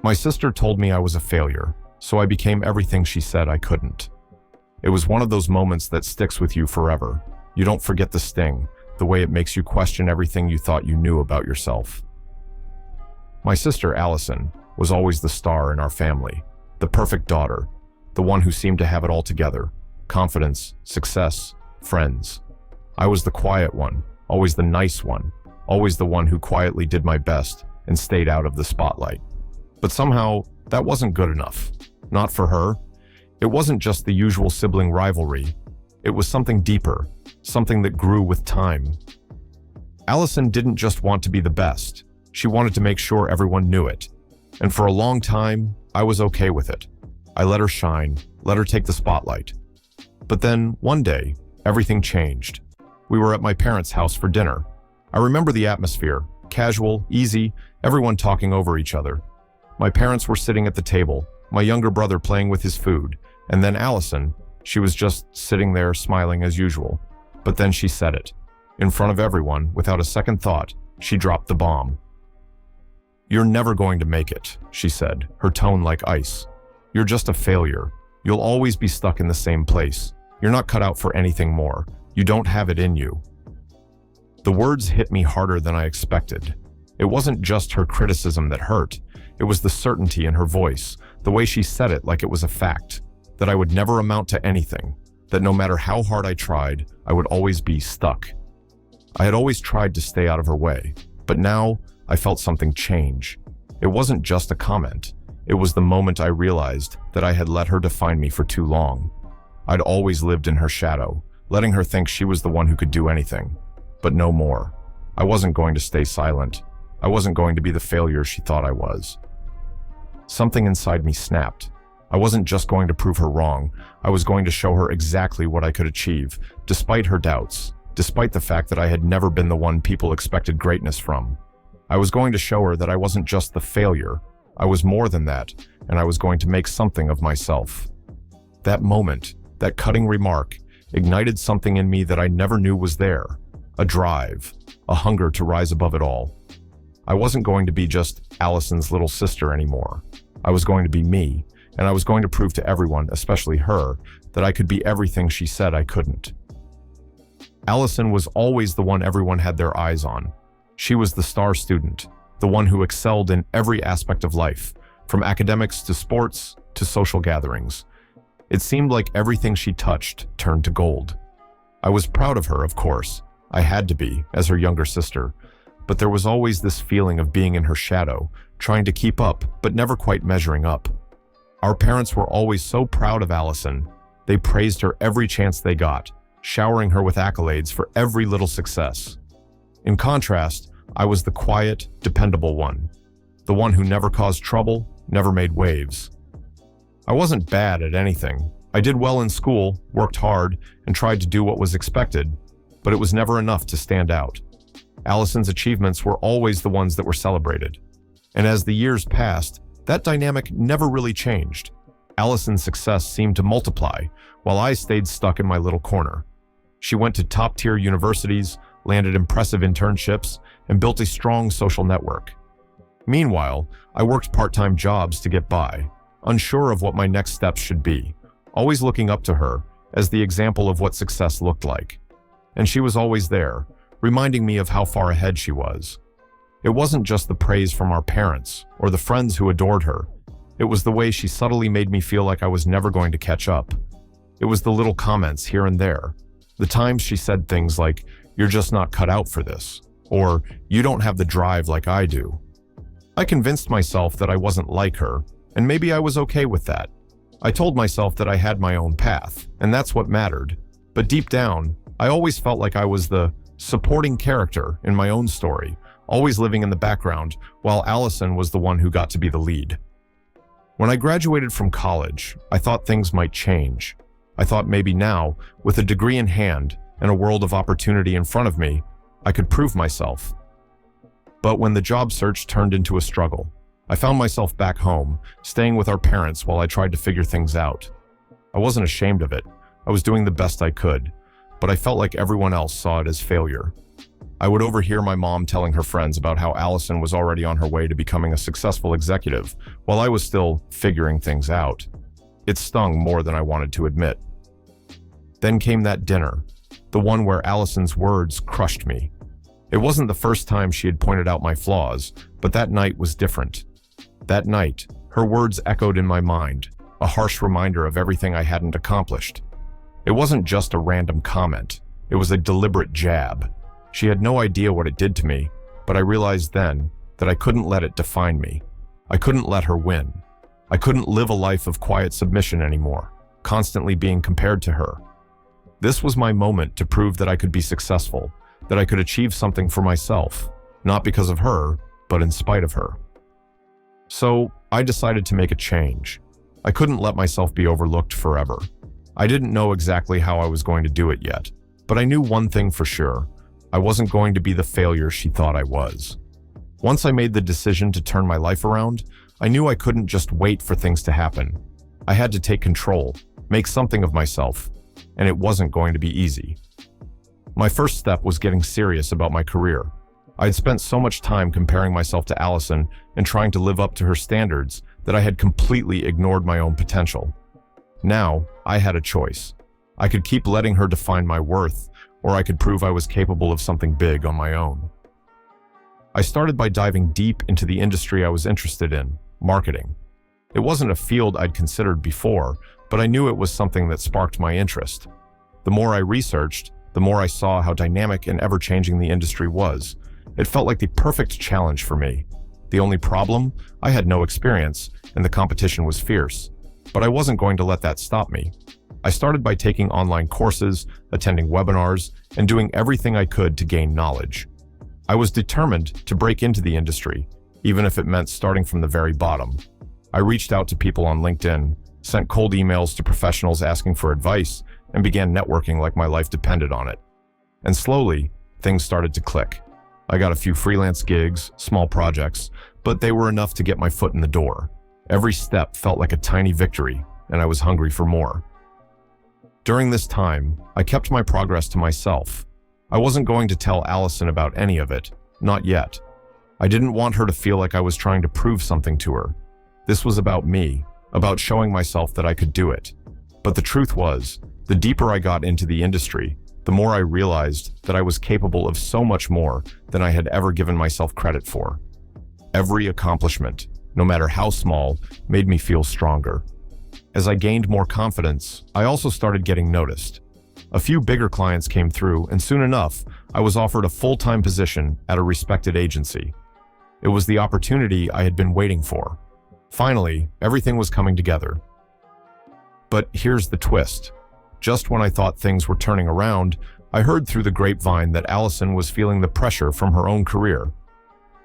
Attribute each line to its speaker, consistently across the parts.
Speaker 1: My sister told me I was a failure, so I became everything she said I couldn't. It was one of those moments that sticks with you forever. You don't forget the sting, the way it makes you question everything you thought you knew about yourself. My sister, Allison, was always the star in our family, the perfect daughter, the one who seemed to have it all together: confidence, success, friends. I was the quiet one, always the nice one, always the one who quietly did my best and stayed out of the spotlight. But somehow, that wasn't good enough. Not for her. It wasn't just the usual sibling rivalry. It was something deeper, something that grew with time. Allison didn't just want to be the best. She wanted to make sure everyone knew it. And for a long time, I was okay with it. I let her shine, let her take the spotlight. But then, one day, everything changed. We were at my parents' house for dinner. I remember the atmosphere, casual, easy, everyone talking over each other. My parents were sitting at the table, my younger brother playing with his food, and then Allison, she was just sitting there smiling as usual. But then she said it. In front of everyone, without a second thought, she dropped the bomb. "You're never going to make it," she said, her tone like ice. "You're just a failure. You'll always be stuck in the same place. You're not cut out for anything more. You don't have it in you." The words hit me harder than I expected. It wasn't just her criticism that hurt. It was the certainty in her voice, the way she said it like it was a fact, that I would never amount to anything, that no matter how hard I tried, I would always be stuck. I had always tried to stay out of her way, but now I felt something change. It wasn't just a comment. It was the moment I realized that I had let her define me for too long. I'd always lived in her shadow, letting her think she was the one who could do anything. But no more. I wasn't going to stay silent. I wasn't going to be the failure she thought I was. Something inside me snapped. I wasn't just going to prove her wrong. I was going to show her exactly what I could achieve, despite her doubts, despite the fact that I had never been the one people expected greatness from. I was going to show her that I wasn't just the failure. I was more than that, and I was going to make something of myself. That moment, that cutting remark, ignited something in me that I never knew was there. A drive, a hunger to rise above it all. I wasn't going to be just Allison's little sister anymore. I was going to be me, and I was going to prove to everyone, especially her, that I could be everything she said I couldn't. Allison was always the one everyone had their eyes on. She was the star student, the one who excelled in every aspect of life, from academics to sports to social gatherings. It seemed like everything she touched turned to gold. I was proud of her, of course. I had to be, as her younger sister. But there was always this feeling of being in her shadow, trying to keep up, but never quite measuring up. Our parents were always so proud of Allison. They praised her every chance they got, showering her with accolades for every little success. In contrast, I was the quiet, dependable one, the one who never caused trouble, never made waves. I wasn't bad at anything. I did well in school, worked hard, and tried to do what was expected, but it was never enough to stand out. Allison's achievements were always the ones that were celebrated. And as the years passed, that dynamic never really changed. Allison's success seemed to multiply, while I stayed stuck in my little corner. She went to top-tier universities, landed impressive internships, and built a strong social network. Meanwhile, I worked part-time jobs to get by, unsure of what my next steps should be, always looking up to her as the example of what success looked like. And she was always there, reminding me of how far ahead she was. It wasn't just the praise from our parents or the friends who adored her. It was the way she subtly made me feel like I was never going to catch up. It was the little comments here and there, the times she said things like, "You're just not cut out for this," or "You don't have the drive like I do." I convinced myself that I wasn't like her, and maybe I was okay with that. I told myself that I had my own path, and that's what mattered. But deep down, I always felt like I was the supporting character in my own story, always living in the background, while Allison was the one who got to be the lead. When I graduated from college, I thought things might change. I thought maybe now, with a degree in hand and a world of opportunity in front of me, I could prove myself. But when the job search turned into a struggle, I found myself back home, staying with our parents while I tried to figure things out. I wasn't ashamed of it. I was doing the best I could, but I felt like everyone else saw it as failure. I would overhear my mom telling her friends about how Allison was already on her way to becoming a successful executive, while I was still figuring things out. It stung more than I wanted to admit. Then came that dinner, the one where Allison's words crushed me. It wasn't the first time she had pointed out my flaws, but that night was different. That night, her words echoed in my mind, a harsh reminder of everything I hadn't accomplished. It wasn't just a random comment. It was a deliberate jab. She had no idea what it did to me, but I realized then that I couldn't let it define me. I couldn't let her win. I couldn't live a life of quiet submission anymore, constantly being compared to her. This was my moment to prove that I could be successful, that I could achieve something for myself, not because of her, but in spite of her. So I decided to make a change. I couldn't let myself be overlooked forever. I didn't know exactly how I was going to do it yet, but I knew one thing for sure. I wasn't going to be the failure she thought I was. Once I made the decision to turn my life around, I knew I couldn't just wait for things to happen. I had to take control, make something of myself, and it wasn't going to be easy. My first step was getting serious about my career. I had spent so much time comparing myself to Allison and trying to live up to her standards that I had completely ignored my own potential. Now, I had a choice. I could keep letting her define my worth, or I could prove I was capable of something big on my own. I started by diving deep into the industry I was interested in, marketing. It wasn't a field I'd considered before, but I knew it was something that sparked my interest. The more I researched, the more I saw how dynamic and ever-changing the industry was. It felt like the perfect challenge for me. The only problem? I had no experience, and the competition was fierce. But I wasn't going to let that stop me. I started by taking online courses, attending webinars, and doing everything I could to gain knowledge. I was determined to break into the industry, even if it meant starting from the very bottom. I reached out to people on LinkedIn, sent cold emails to professionals asking for advice, and began networking like my life depended on it. And slowly, things started to click. I got a few freelance gigs, small projects, but they were enough to get my foot in the door. Every step felt like a tiny victory, and I was hungry for more. During this time, I kept my progress to myself. I wasn't going to tell Allison about any of it, not yet. I didn't want her to feel like I was trying to prove something to her. This was about me, about showing myself that I could do it. But the truth was, the deeper I got into the industry, the more I realized that I was capable of so much more than I had ever given myself credit for. Every accomplishment, no matter how small, made me feel stronger. As I gained more confidence, I also started getting noticed. A few bigger clients came through, and soon enough, I was offered a full-time position at a respected agency. It was the opportunity I had been waiting for. Finally, everything was coming together. But here's the twist. Just when I thought things were turning around, I heard through the grapevine that Allison was feeling the pressure from her own career.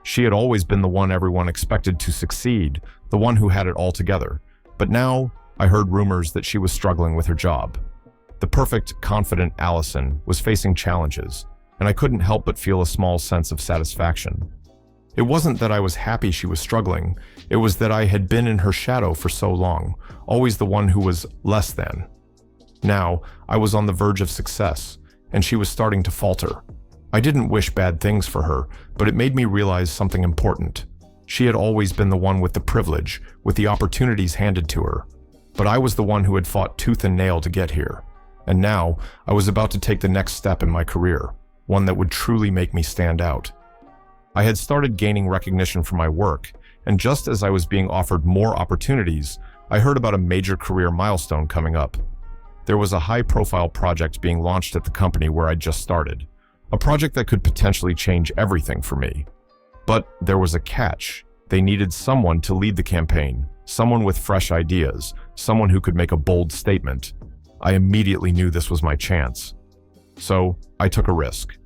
Speaker 1: She had always been the one everyone expected to succeed, the one who had it all together. But now, I heard rumors that she was struggling with her job. The perfect, confident Allison was facing challenges, and I couldn't help but feel a small sense of satisfaction. It wasn't that I was happy she was struggling, it was that I had been in her shadow for so long, always the one who was less than. Now, I was on the verge of success, and she was starting to falter. I didn't wish bad things for her, but it made me realize something important. She had always been the one with the privilege, with the opportunities handed to her. But I was the one who had fought tooth and nail to get here. And now, I was about to take the next step in my career, one that would truly make me stand out. I had started gaining recognition for my work, and just as I was being offered more opportunities, I heard about a major career milestone coming up. There was a high-profile project being launched at the company where I'd just started, a project that could potentially change everything for me. But there was a catch. They needed someone to lead the campaign, someone with fresh ideas, someone who could make a bold statement. I immediately knew this was my chance. So, I took a risk.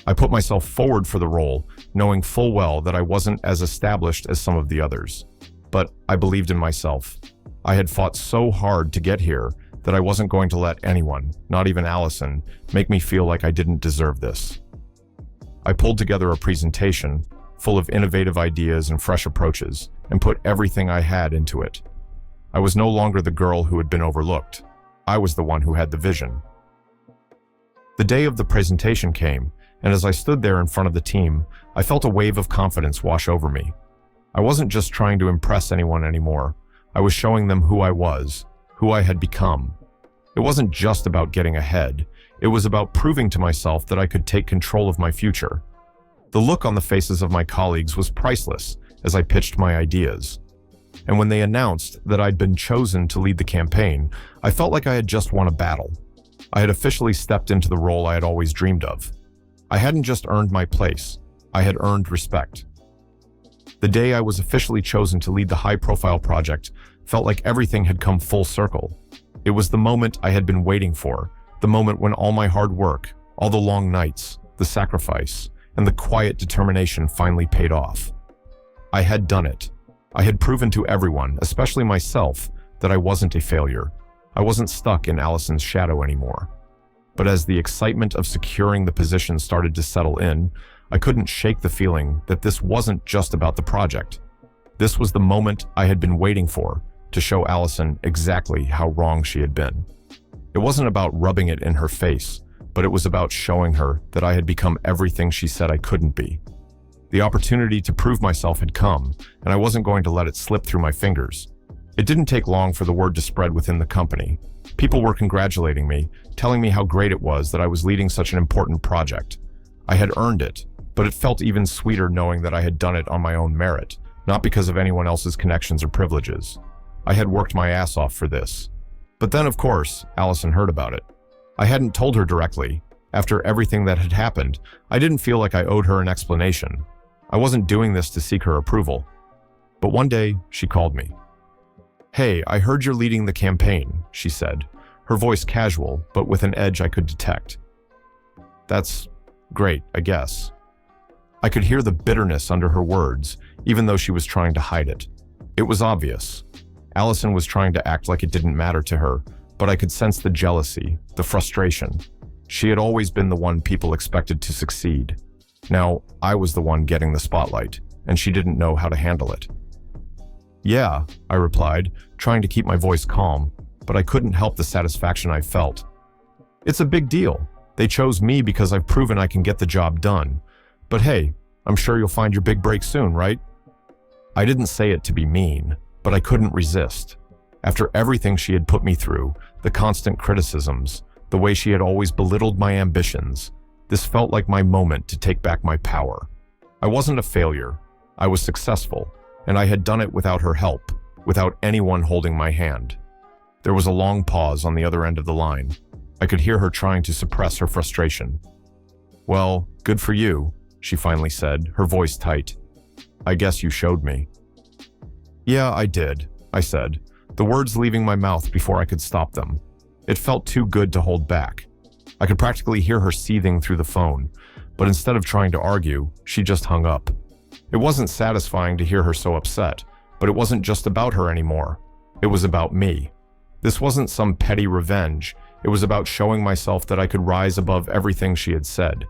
Speaker 1: I put myself forward for the role, knowing full well that I wasn't as established as some of the others. But I believed in myself. I had fought so hard to get here that I wasn't going to let anyone, not even Allison, make me feel like I didn't deserve this. I pulled together a presentation, full of innovative ideas and fresh approaches, and put everything I had into it. I was no longer the girl who had been overlooked. I was the one who had the vision. The day of the presentation came, and as I stood there in front of the team, I felt a wave of confidence wash over me. I wasn't just trying to impress anyone anymore. I was showing them who I was, who I had become. It wasn't just about getting ahead. It was about proving to myself that I could take control of my future. The look on the faces of my colleagues was priceless as I pitched my ideas. And when they announced that I'd been chosen to lead the campaign, I felt like I had just won a battle. I had officially stepped into the role I had always dreamed of. I hadn't just earned my place, I had earned respect. The day I was officially chosen to lead the high-profile project felt like everything had come full circle. It was the moment I had been waiting for, the moment when all my hard work, all the long nights, the sacrifice, and the quiet determination finally paid off. I had done it. I had proven to everyone, especially myself, that I wasn't a failure. I wasn't stuck in Allison's shadow anymore. But as the excitement of securing the position started to settle in, I couldn't shake the feeling that this wasn't just about the project. This was the moment I had been waiting for, to show Allison exactly how wrong she had been. It wasn't about rubbing it in her face, but it was about showing her that I had become everything she said I couldn't be. The opportunity to prove myself had come, and I wasn't going to let it slip through my fingers. It didn't take long for the word to spread within the company. People were congratulating me, telling me how great it was that I was leading such an important project. I had earned it, but it felt even sweeter knowing that I had done it on my own merit, not because of anyone else's connections or privileges. I had worked my ass off for this. But then, of course, Allison heard about it. I hadn't told her directly. After everything that had happened, I didn't feel like I owed her an explanation. I wasn't doing this to seek her approval. But one day, she called me. "Hey, I heard you're leading the campaign," she said, her voice casual, but with an edge I could detect. "That's great, I guess." I could hear the bitterness under her words, even though she was trying to hide it. It was obvious. Allison was trying to act like it didn't matter to her, but I could sense the jealousy, the frustration. She had always been the one people expected to succeed. Now, I was the one getting the spotlight, and she didn't know how to handle it. "Yeah," I replied, trying to keep my voice calm, but I couldn't help the satisfaction I felt. "It's a big deal. They chose me because I've proven I can get the job done. But hey, I'm sure you'll find your big break soon, right?" I didn't say it to be mean, but I couldn't resist. After everything she had put me through, the constant criticisms, the way she had always belittled my ambitions, this felt like my moment to take back my power. I wasn't a failure. I was successful, and I had done it without her help, without anyone holding my hand. There was a long pause on the other end of the line. I could hear her trying to suppress her frustration. "Well, good for you," she finally said, her voice tight. "I guess you showed me." "Yeah, I did," I said, the words leaving my mouth before I could stop them. It felt too good to hold back. I could practically hear her seething through the phone, but instead of trying to argue, she just hung up. It wasn't satisfying to hear her so upset, but it wasn't just about her anymore. It was about me. This wasn't some petty revenge. It was about showing myself that I could rise above everything she had said.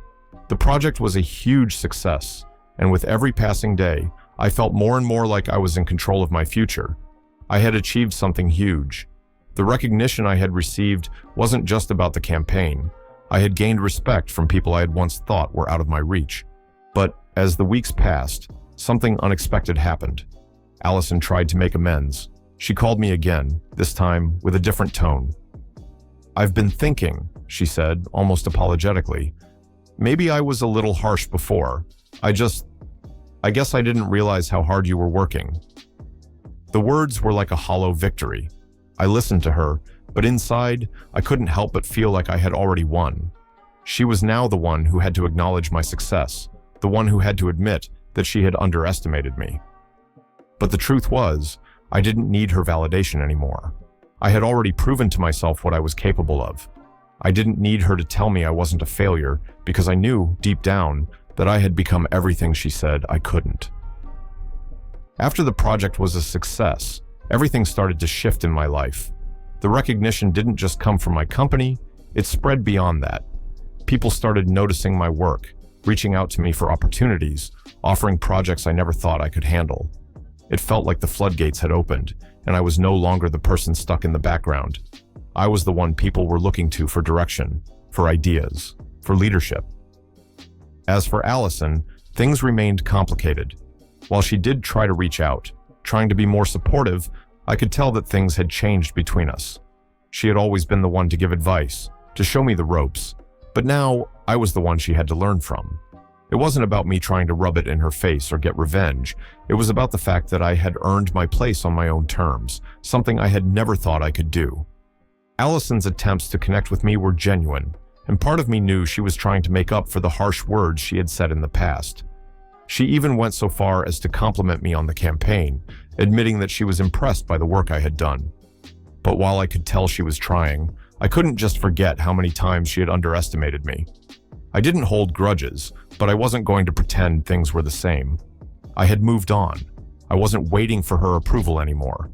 Speaker 1: The project was a huge success, and with every passing day, I felt more and more like I was in control of my future. I had achieved something huge. The recognition I had received wasn't just about the campaign. I had gained respect from people I had once thought were out of my reach. But as the weeks passed, something unexpected happened. Allison tried to make amends. She called me again, this time with a different tone. "I've been thinking," she said, almost apologetically. "Maybe I was a little harsh before. I guess I didn't realize how hard you were working." The words were like a hollow victory. I listened to her, but inside, I couldn't help but feel like I had already won. She was now the one who had to acknowledge my success, the one who had to admit that she had underestimated me. But the truth was, I didn't need her validation anymore. I had already proven to myself what I was capable of. I didn't need her to tell me I wasn't a failure because I knew, deep down, that I had become everything she said I couldn't. After the project was a success, everything started to shift in my life. The recognition didn't just come from my company, it spread beyond that. People started noticing my work, reaching out to me for opportunities, offering projects I never thought I could handle. It felt like the floodgates had opened, and I was no longer the person stuck in the background. I was the one people were looking to for direction, for ideas, for leadership. As for Allison, things remained complicated. While she did try to reach out, trying to be more supportive, I could tell that things had changed between us. She had always been the one to give advice, to show me the ropes, but now I was the one she had to learn from. It wasn't about me trying to rub it in her face or get revenge. It was about the fact that I had earned my place on my own terms, something I had never thought I could do. Allison's attempts to connect with me were genuine, and part of me knew she was trying to make up for the harsh words she had said in the past. She even went so far as to compliment me on the campaign, admitting that she was impressed by the work I had done. But while I could tell she was trying, I couldn't just forget how many times she had underestimated me. I didn't hold grudges, but I wasn't going to pretend things were the same. I had moved on. I wasn't waiting for her approval anymore.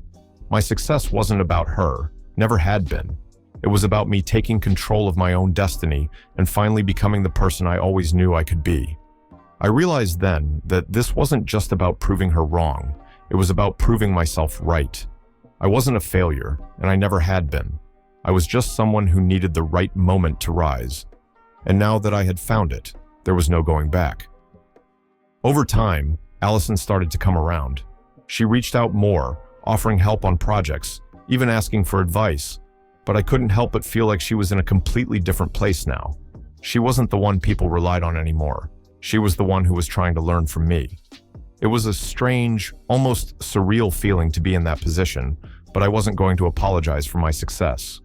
Speaker 1: My success wasn't about her, never had been. It was about me taking control of my own destiny and finally becoming the person I always knew I could be. I realized then that this wasn't just about proving her wrong. It was about proving myself right. I wasn't a failure, and I never had been. I was just someone who needed the right moment to rise. And now that I had found it, there was no going back. Over time, Allison started to come around. She reached out more, offering help on projects, even asking for advice. But I couldn't help but feel like she was in a completely different place now. She wasn't the one people relied on anymore. She was the one who was trying to learn from me. It was a strange, almost surreal feeling to be in that position, but I wasn't going to apologize for my success.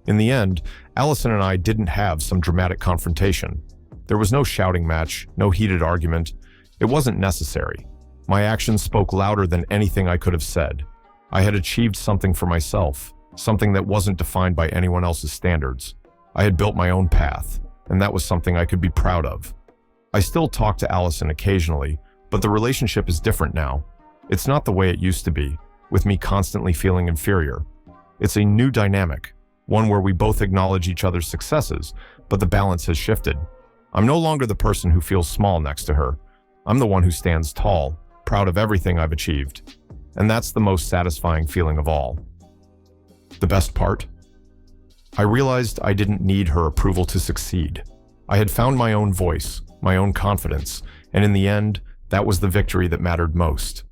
Speaker 1: In the end, Allison and I didn't have some dramatic confrontation. There was no shouting match, no heated argument. It wasn't necessary. My actions spoke louder than anything I could have said. I had achieved something for myself, something that wasn't defined by anyone else's standards. I had built my own path, and that was something I could be proud of. I still talk to Allison occasionally, but the relationship is different now. It's not the way it used to be, with me constantly feeling inferior. It's a new dynamic, one where we both acknowledge each other's successes, but the balance has shifted. I'm no longer the person who feels small next to her. I'm the one who stands tall, proud of everything I've achieved. And that's the most satisfying feeling of all. The best part? I realized I didn't need her approval to succeed. I had found my own voice, my own confidence, and in the end, that was the victory that mattered most.